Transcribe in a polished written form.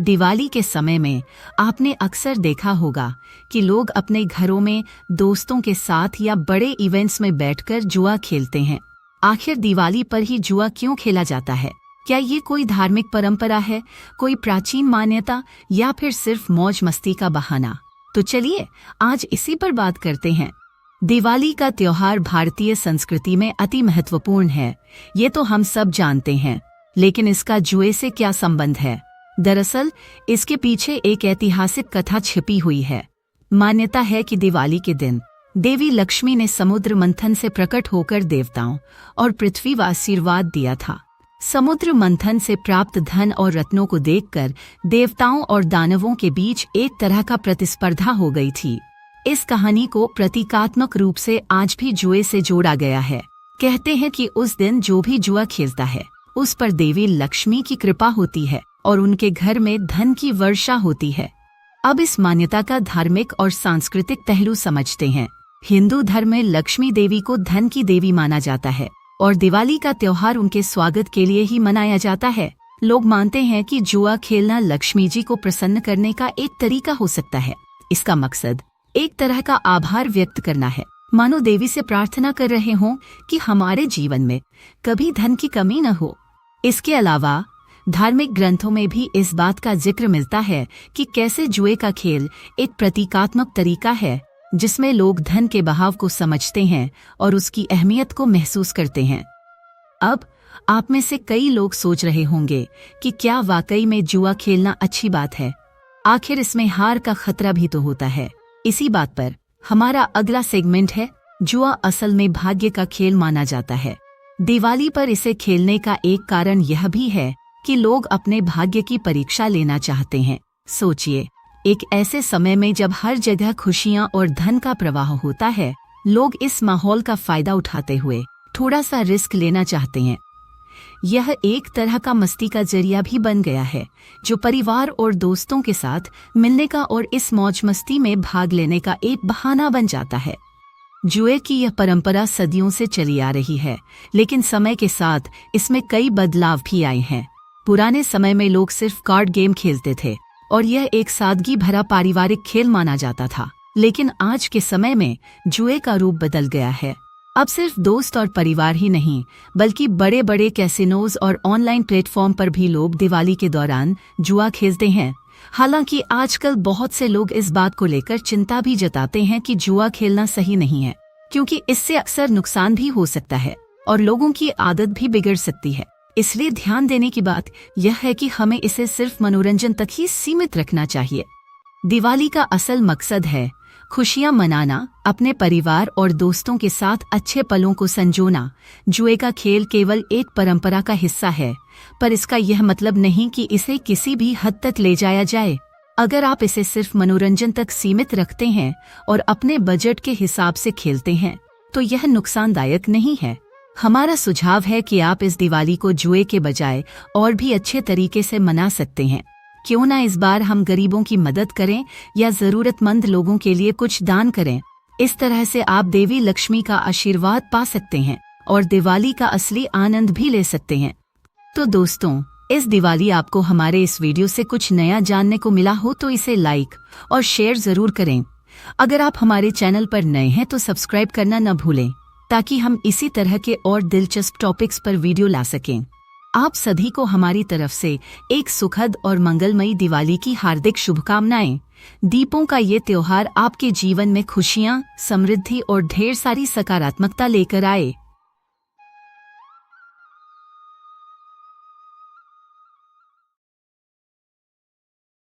दिवाली के समय में आपने अक्सर देखा होगा कि लोग अपने घरों में दोस्तों के साथ या बड़े इवेंट्स में बैठकर जुआ खेलते हैं। आखिर दिवाली पर ही जुआ क्यों खेला जाता है? क्या ये कोई धार्मिक परंपरा है, कोई प्राचीन मान्यता, या फिर सिर्फ मौज मस्ती का बहाना? तो चलिए आज इसी पर बात करते हैं। दिवाली का त्योहार भारतीय संस्कृति में अति महत्वपूर्ण है, ये तो हम सब जानते हैं, लेकिन इसका जुए से क्या संबंध है? दरअसल इसके पीछे एक ऐतिहासिक कथा छिपी हुई है। मान्यता है कि दिवाली के दिन देवी लक्ष्मी ने समुद्र मंथन से प्रकट होकर देवताओं और पृथ्वी को आशीर्वाद दिया था। समुद्र मंथन से प्राप्त धन और रत्नों को देखकर देवताओं और दानवों के बीच एक तरह का प्रतिस्पर्धा हो गई थी। इस कहानी को प्रतीकात्मक रूप से आज भी जुए से जोड़ा गया है। कहते हैं कि उस दिन जो भी जुआ खेलता है उस पर देवी लक्ष्मी की कृपा होती है और उनके घर में धन की वर्षा होती है। अब इस मान्यता का धार्मिक और सांस्कृतिक पहलू समझते हैं। हिंदू धर्म में लक्ष्मी देवी को धन की देवी माना जाता है और दिवाली का त्योहार उनके स्वागत के लिए ही मनाया जाता है। लोग मानते हैं कि जुआ खेलना लक्ष्मी जी को प्रसन्न करने का एक तरीका हो सकता है। इसका मकसद एक तरह का आभार व्यक्त करना है, मानो देवी से प्रार्थना कर रहे हों कि हमारे जीवन में कभी धन की कमी न हो। इसके अलावा धार्मिक ग्रंथों में भी इस बात का जिक्र मिलता है कि कैसे जुए का खेल एक प्रतीकात्मक तरीका है जिसमें लोग धन के बहाव को समझते हैं और उसकी अहमियत को महसूस करते हैं। अब आप में से कई लोग सोच रहे होंगे कि क्या वाकई में जुआ खेलना अच्छी बात है? आखिर इसमें हार का खतरा भी तो होता है। इसी बात पर हमारा अगला सेगमेंट है। जुआ असल में भाग्य का खेल माना जाता है। दिवाली पर इसे खेलने का एक कारण यह भी है कि लोग अपने भाग्य की परीक्षा लेना चाहते हैं। सोचिए, एक ऐसे समय में जब हर जगह खुशियां और धन का प्रवाह होता है, लोग इस माहौल का फायदा उठाते हुए थोड़ा सा रिस्क लेना चाहते हैं। यह एक तरह का मस्ती का जरिया भी बन गया है, जो परिवार और दोस्तों के साथ मिलने का और इस मौज मस्ती में भाग लेने का एक बहाना बन जाता है। जुए की यह परंपरा सदियों से चली आ रही है, लेकिन समय के साथ इसमें कई बदलाव भी आए हैं। पुराने समय में लोग सिर्फ कार्ड गेम खेलते थे और यह एक सादगी भरा पारिवारिक खेल माना जाता था, लेकिन आज के समय में जुए का रूप बदल गया है। अब सिर्फ दोस्त और परिवार ही नहीं, बल्कि बड़े बड़े कैसिनोज और ऑनलाइन प्लेटफॉर्म पर भी लोग दिवाली के दौरान जुआ खेलते हैं। हालांकि आजकल बहुत से लोग इस बात को लेकर चिंता भी जताते हैं कि जुआ खेलना सही नहीं है, क्योंकि इससे अक्सर नुकसान भी हो सकता है और लोगों की आदत भी बिगड़ सकती है। इसलिए ध्यान देने की बात यह है कि हमें इसे सिर्फ मनोरंजन तक ही सीमित रखना चाहिए। दिवाली का असल मकसद है खुशियां मनाना, अपने परिवार और दोस्तों के साथ अच्छे पलों को संजोना। जुए का खेल केवल एक परंपरा का हिस्सा है, पर इसका यह मतलब नहीं कि इसे किसी भी हद तक ले जाया जाए। अगर आप इसे सिर्फ मनोरंजन तक सीमित रखते हैं और अपने बजट के हिसाब से खेलते हैं, तो यह नुकसानदायक नहीं है। हमारा सुझाव है कि आप इस दिवाली को जुए के बजाय और भी अच्छे तरीके से मना सकते हैं। क्यों ना इस बार हम गरीबों की मदद करें या जरूरतमंद लोगों के लिए कुछ दान करें। इस तरह से आप देवी लक्ष्मी का आशीर्वाद पा सकते हैं और दिवाली का असली आनंद भी ले सकते हैं। तो दोस्तों, इस दिवाली आपको हमारे इस वीडियो से कुछ नया जानने को मिला हो तो इसे लाइक और शेयर जरूर करें। अगर आप हमारे चैनल पर नए हैं तो सब्सक्राइब करना न भूलें, ताकि हम इसी तरह के और दिलचस्प टॉपिक्स पर वीडियो ला सकें। आप सभी को हमारी तरफ से एक सुखद और मंगलमयी दिवाली की हार्दिक शुभकामनाएं। दीपों का ये त्योहार आपके जीवन में खुशियां, समृद्धि और ढेर सारी सकारात्मकता लेकर आए।